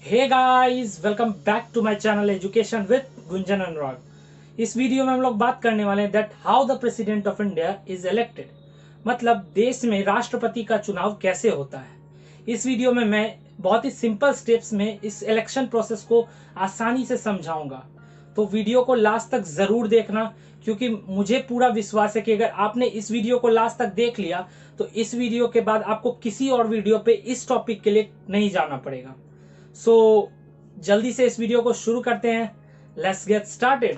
Hey guys, welcome back to my channel education with Gunjan Anurag. इस video में हम लोग बात करने वाले हैं that how the president of India is elected, मतलब देश में राष्ट्रपति का चुनाव कैसे होता है। इस वीडियो में मैं बहुत ही सिंपल स्टेप्स में इस इलेक्शन प्रोसेस को आसानी से समझाऊंगा, तो वीडियो को लास्ट तक जरूर देखना, क्योंकि मुझे पूरा विश्वास है कि अगर आपने इस वीडियो को लास्ट तक देख लिया तो इस वीडियो के बाद आपको किसी और वीडियो पे इस टॉपिक के लिए नहीं जाना पड़ेगा। सो जल्दी से इस वीडियो को शुरू करते हैं। Let's get started.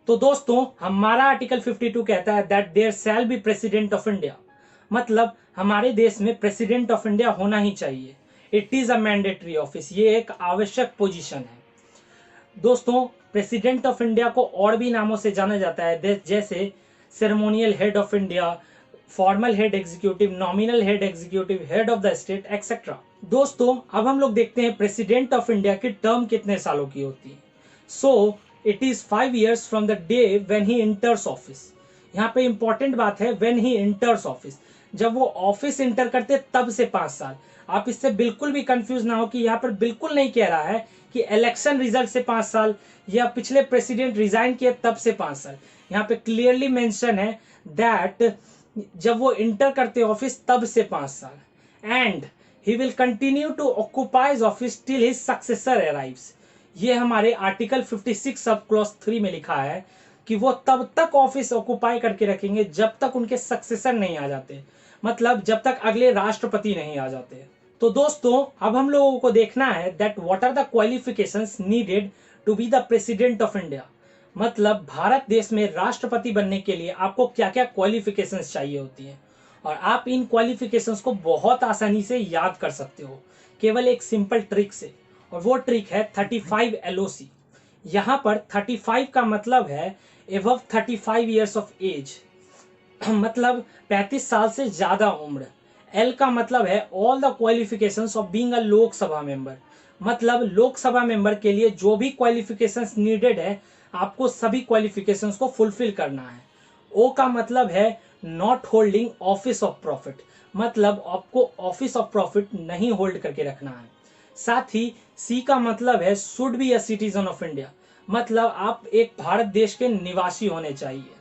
तो दोस्तों, हमारा आर्टिकल 52 कहता है that there shall be president of India, मतलब हमारे देश में प्रेसिडेंट ऑफ इंडिया होना ही चाहिए। It is a mandatory office, ये एक आवश्यक पोजीशन है। दोस्तों, प्रेसिडेंट ऑफ इंडिया को और भी नामों से जाना जाता है, जैसे ceremonial head of India, formal head executive, nominal head executive, head of the state etcetera. दोस्तों, अब हम लोग देखते हैं प्रेसिडेंट ऑफ इंडिया की टर्म कितने सालों की होती है। So it is 5 years from the day when he इंटर्स office. यहाँ पे इंपॉर्टेंट बात है व्हेन ही इंटर्स ऑफिस, जब वो ऑफिस इंटर करते तब से 5 साल। आप इससे बिल्कुल भी कंफ्यूज ना हो कि यहाँ पर बिल्कुल नहीं कह रहा है कि इलेक्शन रिजल्ट से 5 साल या पिछले प्रेसिडेंट रिजाइन किए तब से 5 साल। यहाँ पे क्लियरली मेंशन है दैट जब वो इंटर करते ऑफिस तब से 5 साल, and he will continue to occupies office till his successor arrives. ये हमारे आर्टिकल 56 सब क्लॉज 3 में लिखा है कि वो तब तक ऑफिस ऑक्यूपाई करके रखेंगे जब तक उनके सक्सेसर नहीं आ जाते, मतलब जब तक अगले राष्ट्रपति नहीं आ जाते। तो दोस्तों, अब हम लोगों को देखना है that what are the qualifications needed to be the president of India, मतलब भारत देश में राष्ट्रपति बनने के लिए आपको क्या क्या क्वालिफिकेशंस चाहिए होती है। और आप इन क्वालिफिकेशंस को बहुत आसानी से याद कर सकते हो केवल एक सिंपल ट्रिक से, और वो ट्रिक है 35 LOC। यहाँ पर 35 का मतलब है एबव 35 years ऑफ एज, मतलब 35 साल से ज्यादा उम्र। एल का मतलब है all the qualifications of being a Lok Sabha member, मतलब लोकसभा मेंबर के लिए जो भी क्वालिफिकेशंस नीडेड है आपको सभी क्वालिफिकेशंस को फुलफिल करना है। ओ का मतलब है not holding office of profit, मतलब आपको ऑफिस ऑफ प्रॉफिट नहीं होल्ड करके रखना है। साथ ही सी का मतलब है should be a citizen of India, मतलब आप एक भारत देश के निवासी होने चाहिए।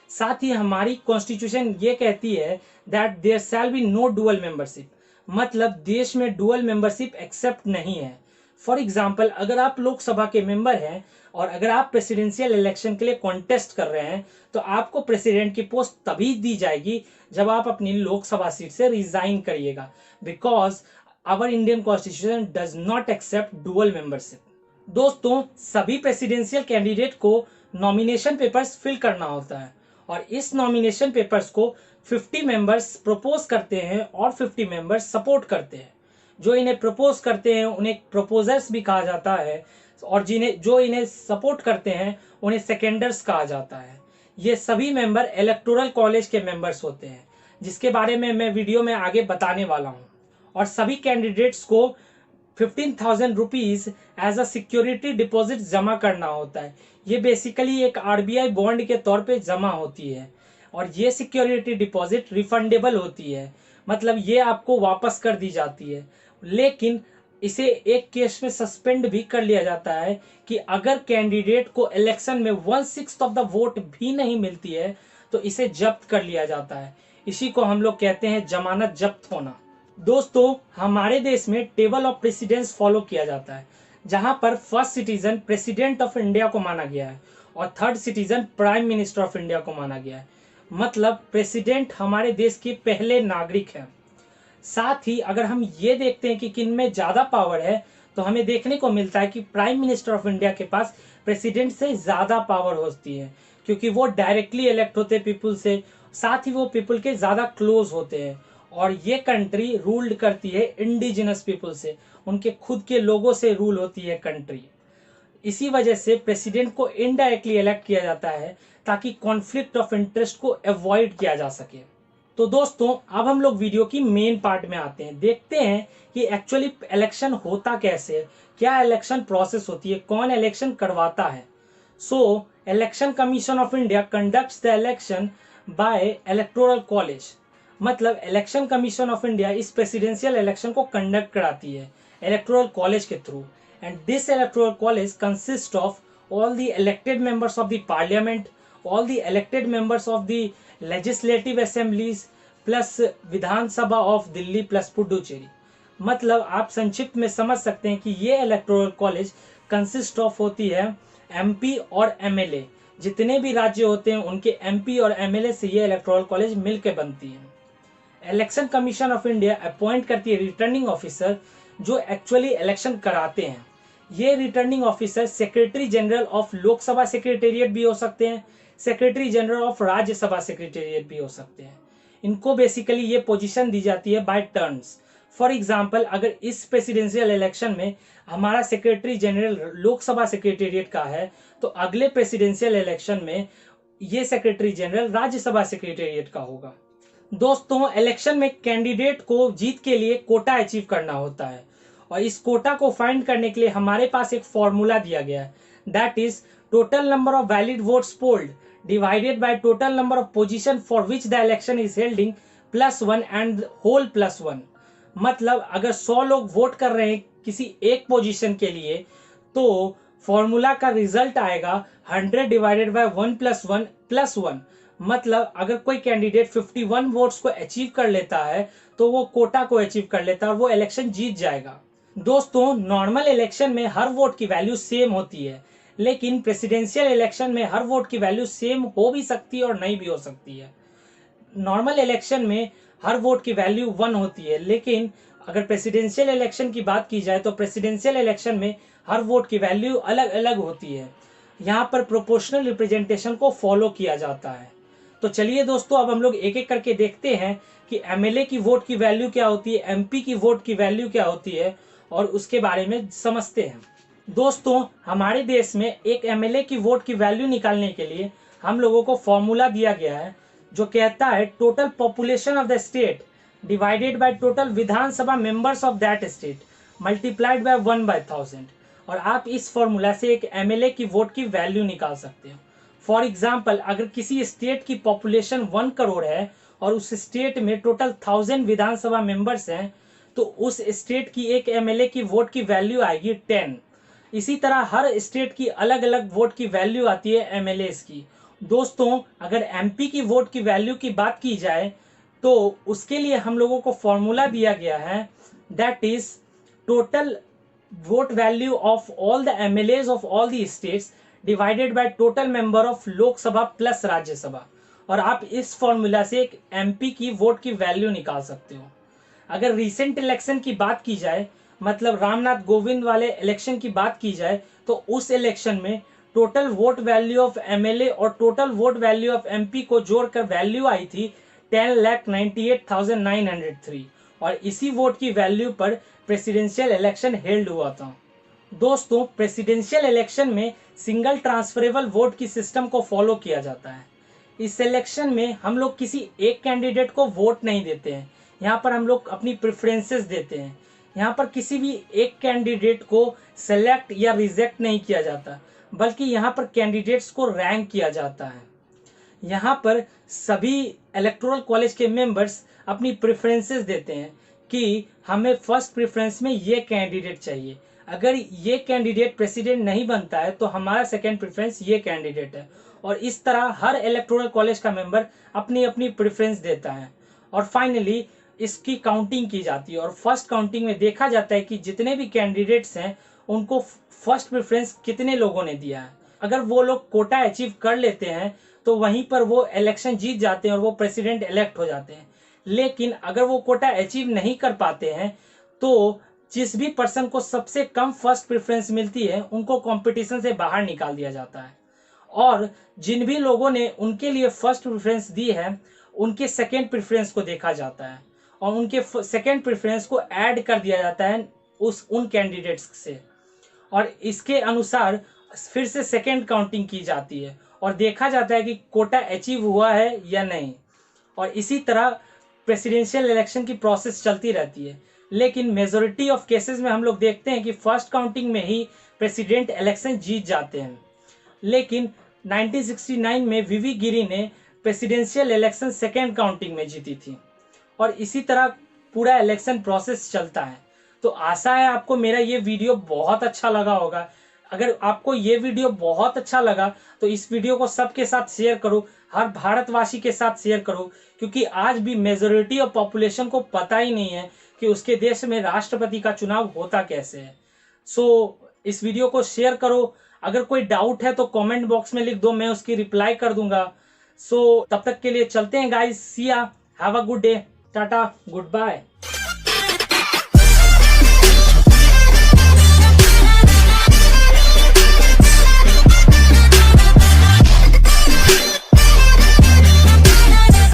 साथ ही हमारी कॉन्स्टिट्यूशन ये कहती है that there shall be no dual membership, मतलब देश में डुअल मेंबरशिप एक्सेप्ट नहीं है। फॉर एग्जाम्पल, अगर आप लोकसभा के मेंबर हैं और अगर आप प्रेसिडेंशियल इलेक्शन के लिए कॉन्टेस्ट कर रहे हैं तो आपको प्रेसिडेंट की पोस्ट तभी दी जाएगी जब आप अपनी लोकसभा सीट से रिजाइन करिएगा, because our Indian constitution does not accept dual membership. दोस्तों, सभी प्रेसिडेंशियल कैंडिडेट को नॉमिनेशन पेपर्स फिल करना होता है, और इस नॉमिनेशन पेपर्स को 50 मेंबर्स प्रपोज करते हैं और 50 मेंबर्स सपोर्ट करते हैं। जो इन्हें प्रपोज करते हैं उन्हें प्रपोजर्स भी कहा जाता है, और जो इन्हें सपोर्ट करते हैं उन्हें सेकेंडर्स कहा जाता है। ये सभी मेंबर इलेक्टोरल कॉलेज के मेंबर्स होते हैं, जिसके बारे में मैं वीडियो में आगे बताने वाला हूँ। और सभी कैंडिडेट्स को 15,000 rupees as a security deposit जमा करना होता है। ये बेसिकली एक RBI बॉन्ड के तौर पे जमा होती है, और ये सिक्योरिटी डिपॉजिट रिफंडेबल होती है, मतलब ये आपको वापस कर दी जाती है। लेकिन इसे एक केस में सस्पेंड भी कर लिया जाता है कि अगर कैंडिडेट को इलेक्शन में 1/6 ऑफ द वोट भी नहीं मिलती है तो इसे जब्त कर लिया जाता है। इसी को हम लोग कहते हैं जमानत जब्त होना। दोस्तों, हमारे देश में टेबल ऑफ प्रेसिडेंस फॉलो किया जाता है, जहां पर first citizen president of India को माना गया है और third citizen prime minister of India को माना गया है, मतलब प्रेसिडेंट हमारे देश के पहले नागरिक हैं। साथ ही अगर हम ये देखते हैं कि किन में ज्यादा पावर है तो हमें देखने को मिलता है कि प्राइम मिनिस्टर ऑफ इंडिया के पास प्रेसिडेंट से ज्यादा पावर होती है, क्योंकि वो डायरेक्टली इलेक्ट होते हैं पीपुल से, साथ ही वो पीपुल के ज्यादा क्लोज होते हैं। और ये कंट्री रूल्ड करती है इंडिजिनस पीपुल से, उनके खुद के लोगों से रूल होती है कंट्री। इसी वजह से प्रेसिडेंट को इनडायरेक्टली इलेक्ट किया जाता है ताकि कॉन्फ्लिक्ट ऑफ इंटरेस्ट को अवॉइड किया जा सके। तो दोस्तों, अब हम लोग वीडियो की मेन पार्ट में आते हैं, देखते हैं कि एक्चुअली इलेक्शन होता कैसे है, क्या इलेक्शन प्रोसेस होती है, कौन इलेक्शन करवाता है। So election commission of India conducts the election by electoral college. मतलब इलेक्शन कमीशन ऑफ इंडिया इस प्रेसिडेंशियल इलेक्शन को कंडक्ट कराती है इलेक्टोरल कॉलेज के थ्रू, and this electoral college consist of all the elected members of the parliament, all the elected members of the legislative assemblies plus Vidhan Sabha of Delhi plus Puducherry. मतलब आप संक्षिप्त में समझ सकते हैं कि ये इलेक्टोरल कॉलेज कंसिस्ट ऑफ होती है एमपी और एमएलए, जितने भी राज्य होते हैं उनके एमपी और एमएलए से ये इलेक्टोरल कॉलेज मिलकर बनती है। Election commission of India appoint करती है रिटर्निंग ऑफिसर जो एक्चुअली इलेक्शन कराते हैं। ये returning officer secretary general of Lok Sabha secretariat भी हो सकते हैं, secretary general of Rajya Sabha secretariat भी हो सकते हैं। इनको बेसिकली ये पोजीशन दी जाती है बाय टर्न्स। फॉर एग्जांपल, अगर इस प्रेसिडेंशियल इलेक्शन में हमारा सेक्रेटरी जनरल लोकसभा सेक्रेटेरिएट का है तो अगले प्रेसिडेंशियल इलेक्शन में ये सेक्रेटरी जनरल राज्यसभा सेक्रेटेरिएट का होगा। दोस्तों, इलेक्शन में कैंडिडेट को जीत के लिए कोटा अचीव करना होता है और इस कोटा को फाइंड करने के लिए हमारे पास एक फॉर्मूला दिया गया है, that is total number of valid votes polled divided by total number of position for which the election is holding +1 and whole +1। मतलब अगर 100 लोग वोट कर रहे हैं किसी एक पोजीशन के लिए तो फॉर्मूला का रिजल्ट आएगा 100 डिवाइडेड बाय 1 + 1 +1। मतलब अगर कोई कैंडिडेट 51 वोट्स को अचीव कर लेता है तो वो कोटा को अचीव कर लेता है और वो इलेक्शन जीत जाएगा। दोस्तों, नॉर्मल इलेक्शन में हर वोट की वैल्यू सेम होती है, लेकिन प्रेसिडेंशियल इलेक्शन में हर वोट की वैल्यू सेम हो भी सकती है और नहीं भी हो सकती है। नॉर्मल इलेक्शन में हर वोट की वैल्यू 1 होती है, लेकिन अगर प्रेसिडेंशियल इलेक्शन की बात की जाए तो प्रेसिडेंशियल इलेक्शन में हर वोट की वैल्यू अलग अलग होती है। यहाँ पर प्रोपोर्शनल रिप्रेजेंटेशन को फॉलो किया जाता है। तो चलिए दोस्तों, अब हम लोग एक एक करके देखते हैं कि एमएलए की वोट की वैल्यू क्या होती है, एमपी की वोट की वैल्यू क्या होती है और उसके बारे में समझते हैं। दोस्तों, हमारे देश में एक एमएलए की वोट की वैल्यू निकालने के लिए हम लोगों को फॉर्मूला दिया गया है जो कहता है total population of the state divided by total Vidhan Sabha members of that state multiplied by 1/1000। और आप इस फॉर्मूला से एक एमएलए की वोट की वैल्यू निकाल सकते हो। फॉर एग्जाम्पल, अगर किसी स्टेट की पॉपुलेशन 1 करोड़ है और उस स्टेट में टोटल 1000 विधानसभा मेंबर्स हैं तो उस स्टेट की एक एमएलए की वोट की वैल्यू आएगी 10। इसी तरह हर स्टेट की अलग अलग वोट की वैल्यू आती है एमएलए की। दोस्तों, अगर एमपी की वोट की वैल्यू की बात की जाए तो उसके लिए हम लोगों को फॉर्मूला दिया गया है, that is total vote value of all the MLAs of all the states divided by total member of Lok Sabha plus Rajya Sabha. और आप इस फॉर्मूला से एक एमपी की वोट की वैल्यू निकाल सकते हो। अगर रिसेंट इलेक्शन की बात की जाए, मतलब रामनाथ कोविंद वाले इलेक्शन की बात की जाए, तो उस इलेक्शन में total vote value of MLA और total vote value of MP को जोड़कर वैल्यू आई थी 10,98,903 और इसी वोट की वैल्यू पर प्रेसिडेंशियल इलेक्शन हेल्ड हुआ था। दोस्तों, प्रेसिडेंशियल इलेक्शन में सिंगल ट्रांसफरेबल वोट की सिस्टम को फॉलो किया जाता है। इस इलेक्शन में हम लोग किसी एक कैंडिडेट को वोट नहीं देते हैं, यहाँ पर हम लोग अपनी प्रेफरेंसेस देते हैं। यहाँ पर किसी भी एक कैंडिडेट को सेलेक्ट या रिजेक्ट नहीं किया जाता, बल्कि यहाँ पर कैंडिडेट्स को रैंक किया जाता है। यहाँ पर सभी इलेक्टोरल कॉलेज के मेंबर्स अपनी प्रेफरेंसेस देते हैं कि हमें फर्स्ट प्रेफरेंस में ये कैंडिडेट चाहिए, अगर ये कैंडिडेट प्रेसिडेंट नहीं बनता है तो हमारा सेकेंड प्रेफरेंस ये कैंडिडेट है। और इस तरह हर इलेक्टोरल कॉलेज का मेंबर अपनी अपनी प्रेफरेंस देता है और फाइनली इसकी काउंटिंग की जाती है। और फर्स्ट काउंटिंग में देखा जाता है कि जितने भी कैंडिडेट्स हैं उनको फर्स्ट प्रेफरेंस कितने लोगों ने दिया है। अगर वो लोग कोटा अचीव कर लेते हैं तो वहीं पर वो इलेक्शन जीत जाते हैं और वो प्रेसिडेंट इलेक्ट हो जाते हैं। लेकिन अगर वो कोटा अचीव नहीं कर पाते हैं तो जिस भी पर्सन को सबसे कम फर्स्ट प्रेफरेंस मिलती है उनको कंपटीशन से बाहर निकाल दिया जाता है और जिन भी लोगों ने उनके लिए फर्स्ट प्रेफरेंस दी है उनके सेकेंड प्रेफरेंस को देखा जाता है और उनके सेकेंड प्रेफरेंस को ऐड कर दिया जाता है उन कैंडिडेट्स से और इसके अनुसार फिर से सेकेंड काउंटिंग की जाती है और देखा जाता है कि कोटा अचीव हुआ है या नहीं। और इसी तरह प्रेसिडेंशियल इलेक्शन की प्रोसेस चलती रहती है। लेकिन मेजोरिटी ऑफ केसेस में हम लोग देखते हैं कि फर्स्ट काउंटिंग में ही प्रेसिडेंट इलेक्शन जीत जाते हैं। लेकिन 1969 में वीवी गिरी ने प्रेसिडेंशियल इलेक्शन सेकेंड काउंटिंग में जीती थी और इसी तरह पूरा इलेक्शन प्रोसेस चलता है। तो आशा है आपको मेरा ये वीडियो बहुत अच्छा लगा होगा। अगर आपको ये वीडियो बहुत अच्छा लगा तो इस वीडियो को सबके साथ शेयर करो, हर भारतवासी के साथ शेयर करो, क्योंकि आज भी मेजोरिटी ऑफ पॉपुलेशन को पता ही नहीं है कि उसके देश में राष्ट्रपति का चुनाव होता कैसे है। सो इस वीडियो को शेयर करो। अगर कोई डाउट है तो कमेंट बॉक्स में लिख दो, मैं उसकी रिप्लाई कर दूंगा। सो तब तक के लिए चलते हैं guys, see ya, have a good day, tata, good bye.